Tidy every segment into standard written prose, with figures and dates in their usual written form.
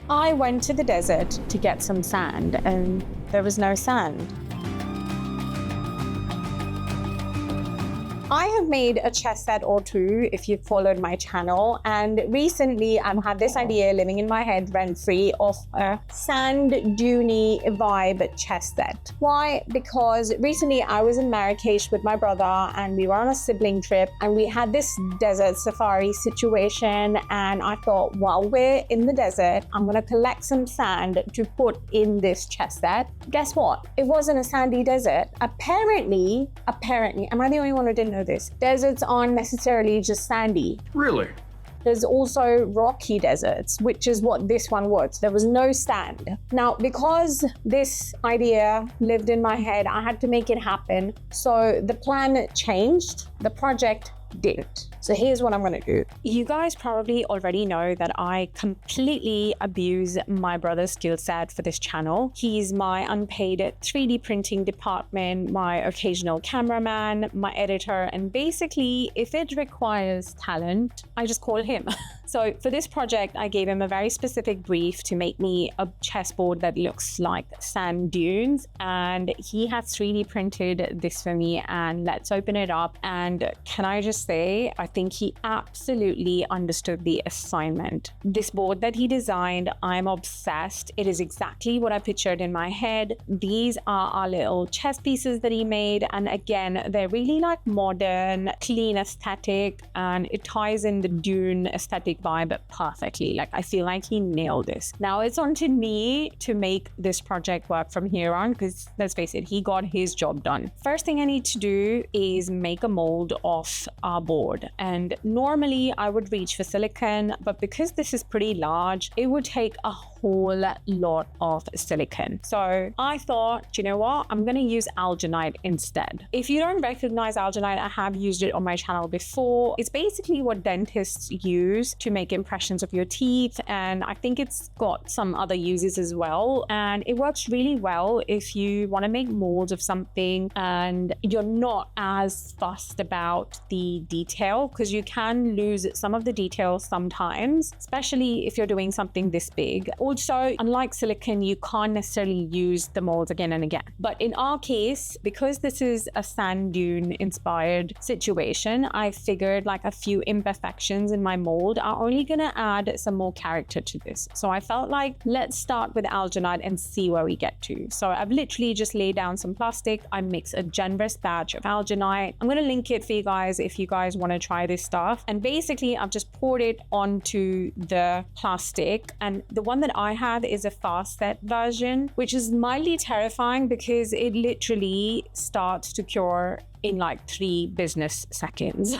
I went to the desert to get some sand and there was no sand. I have made a chess set or two if you've followed my channel, and recently I've had this idea living in my head rent-free of a sand duney vibe chess set. Why? Because recently I was in Marrakesh with my brother and we were on a sibling trip and we had this desert safari situation, and I thought, while we're in the desert, I'm gonna collect some sand to put in this chess set. Guess what? It wasn't a sandy desert. Apparently, am I the only one who didn't know this? Deserts aren't necessarily just sandy. Really? There's also rocky deserts, which is what this one was. There was no sand. Now, because this idea lived in my head, I had to make it happen. So the plan changed, the project didn't. So here's what I'm gonna do. You guys probably already know that I completely abuse my brother's skill set for this channel. He's my unpaid 3D printing department, my occasional cameraman, my editor, and basically if it requires talent, I just call him. So for this project, I gave him a very specific brief to make me a chessboard that looks like sand dunes, and he has 3D printed this for me, and let's open it up. And can I just say, I think he absolutely understood the assignment. This board that he designed, I'm obsessed. It is exactly what I pictured in my head. These are our little chess pieces that he made, and again, they're really like modern, clean aesthetic, and it ties in the dune aesthetic vibe perfectly. Like, I feel like he nailed this. Now it's on to me to make this project work from here on, because let's face it, he got his job done. First thing I need to do is make a mold of our board, and normally I would reach for silicone, but because this is pretty large, it would take a whole lot of silicone. So I thought, you know what, I'm gonna use alginate instead. If you don't recognize alginate, I have used it on my channel before. It's basically what dentists use to make impressions of your teeth, and I think it's got some other uses as well, and it works really well if you want to make molds of something and you're not as fussed about the detail, because you can lose some of the details sometimes, especially if you're doing something this big. Also, unlike silicone, you can't necessarily use the molds again and again. But in our case, because this is a sand dune inspired situation, I figured like a few imperfections in my mold are only gonna add some more character to this. So I felt like, let's start with alginate and see where we get to. So I've literally just laid down some plastic. I mix a generous batch of alginate. I'm gonna link it for you guys if you guys wanna try this stuff. And basically I've just poured it onto the plastic, and the one that I have is a fast set version, which is mildly terrifying because it literally starts to cure in like 3 business seconds.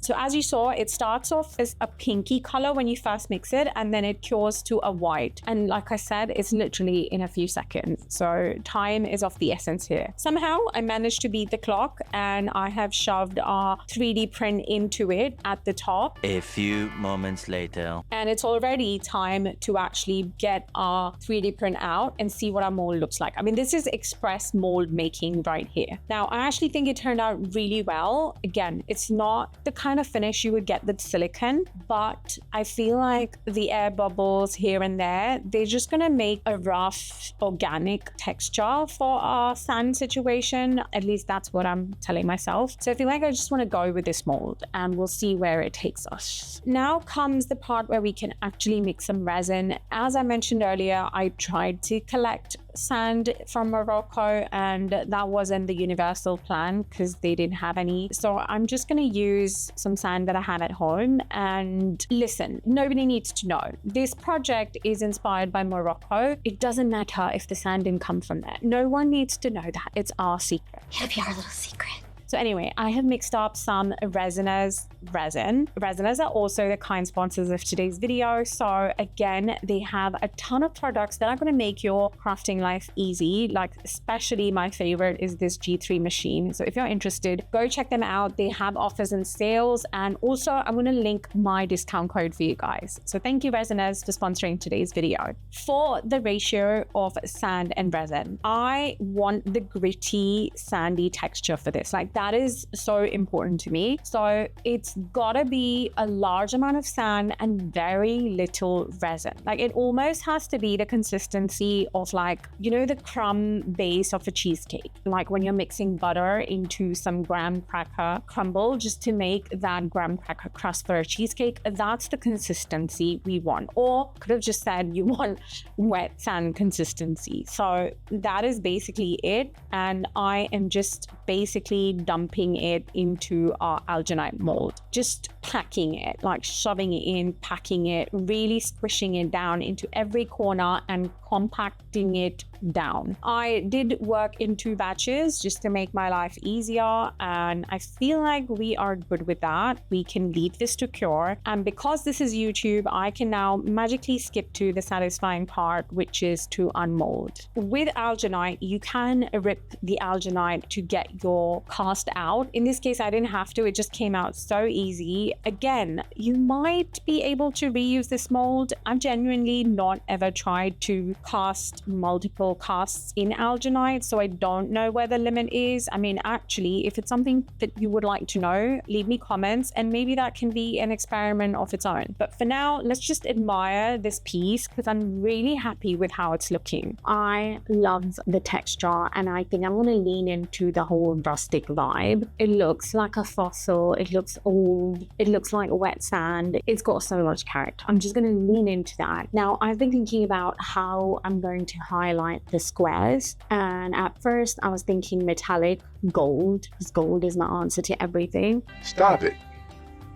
So as you saw, it starts off as a pinky color when you first mix it, and then it cures to a white. And like I said, it's literally in a few seconds. So time is of the essence here. Somehow I managed to beat the clock, and I have shoved our 3D print into it at the top. A few moments later. And it's already time to actually get our 3D print out and see what our mold looks like. I mean, this is express mold making right here. Now, I actually think it turned out really well. Again, it's not the kind of finish you would get with silicone, but I feel like the air bubbles here and there, they're just gonna make a rough organic texture for our sand situation. At least that's what I'm telling myself. So I feel like I just want to go with this mold, and we'll see where it takes us. Now comes the part where we can actually mix some resin. As I mentioned earlier, I tried to collect sand from Morocco, and that wasn't the universal plan because they didn't have any. So I'm just going to use some sand that I had at home. And listen, nobody needs to know. This project is inspired by Morocco. It doesn't matter if the sand didn't come from there. No one needs to know that. It's our secret. It'll be our little secret. So anyway, I have mixed up some Resiners resin. Resiners are also the kind sponsors of today's video. So again, they have a ton of products that are going to make your crafting life easy. Like, especially my favorite is this G3 machine. So if you're interested, go check them out. They have offers and sales. And also I'm going to link my discount code for you guys. So thank you, Resiners, for sponsoring today's video. For the ratio of sand and resin, I want the gritty, sandy texture for this. Like, That is so important to me. So it's gotta be a large amount of sand and very little resin. Like it almost has to be the consistency of like, you know, the crumb base of a cheesecake. Like when you're mixing butter into some graham cracker crumble just to make that graham cracker crust for a cheesecake. That's the consistency we want. Or could have just said you want wet sand consistency. So that is basically it. And I am just basically dumping it into our alginate mold, just packing it, like shoving it in, packing it, really squishing it down into every corner and compacting it down. I did work in 2 batches just to make my life easier, and I feel like we are good with that. We can leave this to cure, and because this is YouTube, I can now magically skip to the satisfying part, which is to unmold. With alginate, you can rip the alginate to get your cast out. In this case, I didn't have to, it just came out so easy. Again, you might be able to reuse this mold. I've genuinely not ever tried to cast multiple casts in alginate, so I don't know where the limit is. I mean, actually, if it's something that you would like to know, leave me comments and maybe that can be an experiment of its own. But for now, let's just admire this piece because I'm really happy with how it's looking. I love the texture and I think I'm going to lean into the whole rustic vibe. It looks like a fossil, it looks old, it looks like wet sand. It's got so much character. I'm just going to lean into that. Now, I've been thinking about how I'm going to highlight the squares, and at first I was thinking metallic gold, because gold is my answer to everything. Stop it.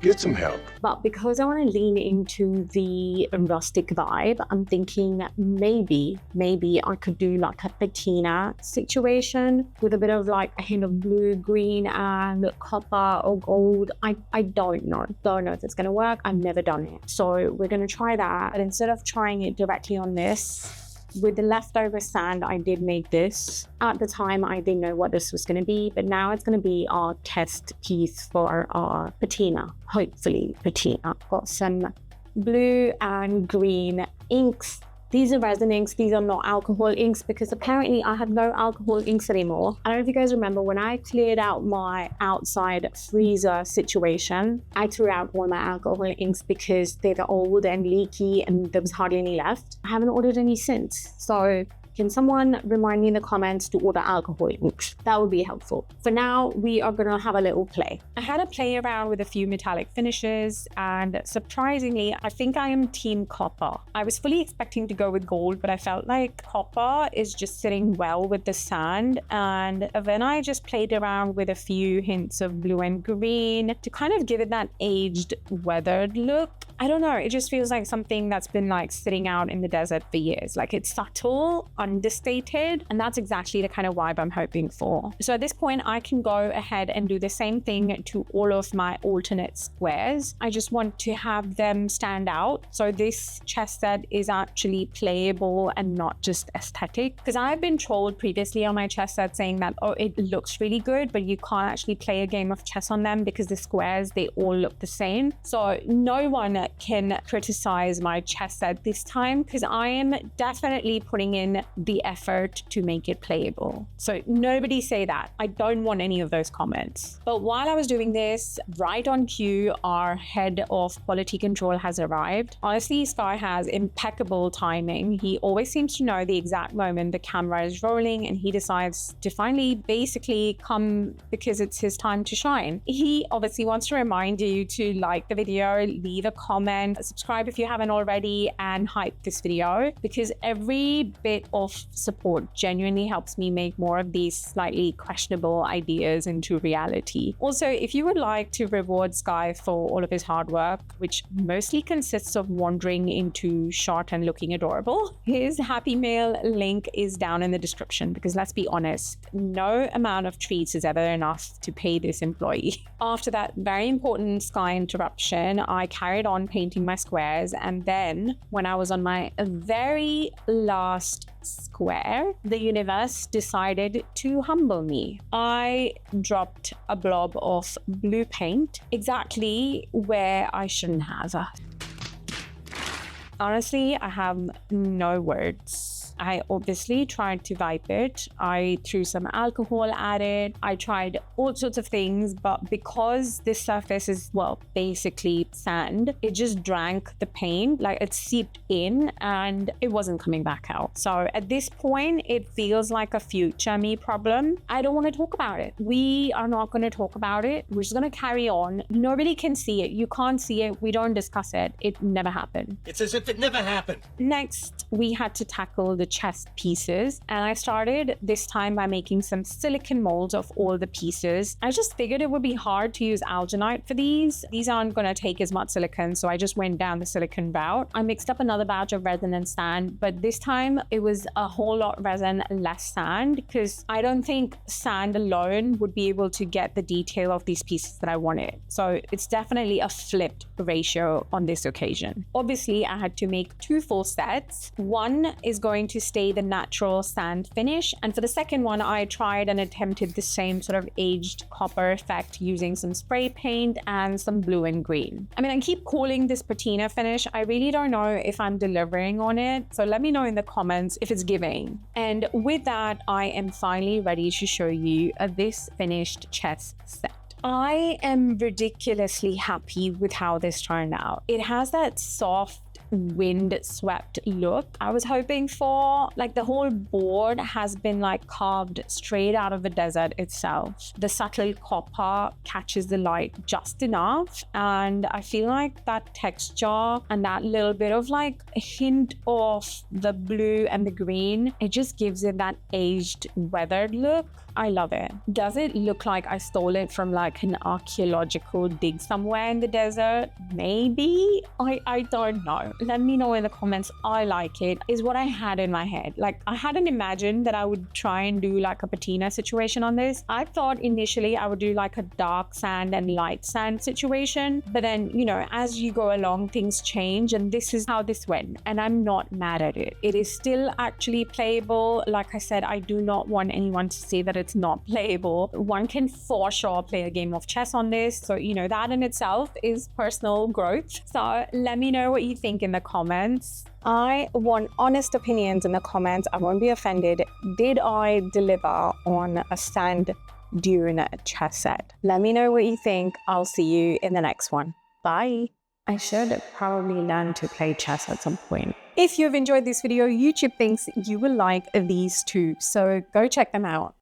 Get some help. But because I want to lean into the rustic vibe, I'm thinking maybe I could do like a patina situation with a bit of like a hint of blue, green, and copper or gold. I don't know if it's going to work. I've never done it. So we're going to try that. But instead of trying it directly on this, with the leftover sand, I did make this. At the time, I didn't know what this was going to be, but now it's going to be our test piece for our patina, hopefully patina. Got some blue and green inks. These are resin inks, these are not alcohol inks because apparently I have no alcohol inks anymore. I don't know if you guys remember when I cleared out my outside freezer situation, I threw out all my alcohol inks because they were old and leaky and there was hardly any left. I haven't ordered any since. So can someone remind me in the comments to order alcohol inks? That would be helpful. For now, we are gonna have a little play. I had a play around with a few metallic finishes and surprisingly, I think I am team copper. I was fully expecting to go with gold, but I felt like copper is just sitting well with the sand. And then I just played around with a few hints of blue and green to kind of give it that aged, weathered look. I don't know, it just feels like something that's been like sitting out in the desert for years. Like it's subtle, understated, and that's exactly the kind of vibe I'm hoping for. So at this point, I can go ahead and do the same thing to all of my alternate squares. I just want to have them stand out. So this chess set is actually playable and not just aesthetic. Because I've been trolled previously on my chess set saying that, oh, it looks really good, but you can't actually play a game of chess on them because the squares, they all look the same. So no one can criticize my chess set this time because I am definitely putting in the effort to make it playable. So nobody say that. I don't want any of those comments. But while I was doing this, right on cue, our head of quality control has arrived. Honestly, this guy has impeccable timing. He always seems to know the exact moment the camera is rolling and he decides to finally basically come because it's his time to shine. He obviously wants to remind you to like the video, leave a comment, subscribe if you haven't already, and hype this video because every bit of support genuinely helps me make more of these slightly questionable ideas into reality. Also, if you would like to reward Sky for all of his hard work, which mostly consists of wandering into shot and looking adorable, his Happy Meal link is down in the description because let's be honest, no amount of treats is ever enough to pay this employee. After that very important Sky interruption, I carried on painting my squares, and then when I was on my very last square, the universe decided to humble me. I dropped a blob of blue paint exactly where I shouldn't have. Honestly, I have no words. I obviously tried to wipe it. I threw some alcohol at it. I tried all sorts of things, but because this surface is, well, basically sand, it just drank the paint, like it seeped in and it wasn't coming back out. So at this point, it feels like a future me problem. I don't want to talk about it. We are not going to talk about it. We're just going to carry on. Nobody can see it. You can't see it. We don't discuss it. It never happened. It's as if it never happened. Next, we had to tackle the chest pieces, and I started this time by making some silicone molds of all the pieces. I just figured it would be hard to use alginate for these. These aren't going to take as much silicone, so I just went down the silicone route. I mixed up another batch of resin and sand, but this time it was a whole lot resin, less sand, because I don't think sand alone would be able to get the detail of these pieces that I wanted. So it's definitely a flipped ratio on this occasion. Obviously, I had to make 2 full sets. One is going to stay the natural sand finish, and for the second one, I tried and attempted the same sort of aged copper effect using some spray paint and some blue and green. I mean, I keep calling this patina finish. I really don't know if I'm delivering on it, so let me know in the comments if it's giving. And with that, I am finally ready to show you this finished chest set. I am ridiculously happy with how this turned out. It has that soft wind-swept look I was hoping for. Like, the whole board has been like carved straight out of the desert itself. The subtle copper catches the light just enough, and I feel like that texture and that little bit of like a hint of the blue and the green, it just gives it that aged, weathered look. I love it. Does it look like I stole it from like an archaeological dig somewhere in the desert? Maybe. I don't know. Let me know in the comments. I like it. Is what I had in my head. Like, I hadn't imagined that I would try and do like a patina situation on this. I thought initially I would do like a dark sand and light sand situation, but then, you know, as you go along, things change, and this is how this went, and I'm not mad at it. It is still actually playable. Like I said, I do not want anyone to say that it's not playable. One can for sure play a game of chess on this, so you know, that in itself is personal growth. So let me know what you think in the comments. I want honest opinions in the comments. I won't be offended. Did I deliver on a sand dune chess set? Let me know what you think. I'll see you in the next one. Bye. I should probably learn to play chess at some point. If you've enjoyed this video, YouTube thinks you will like these too, so go check them out.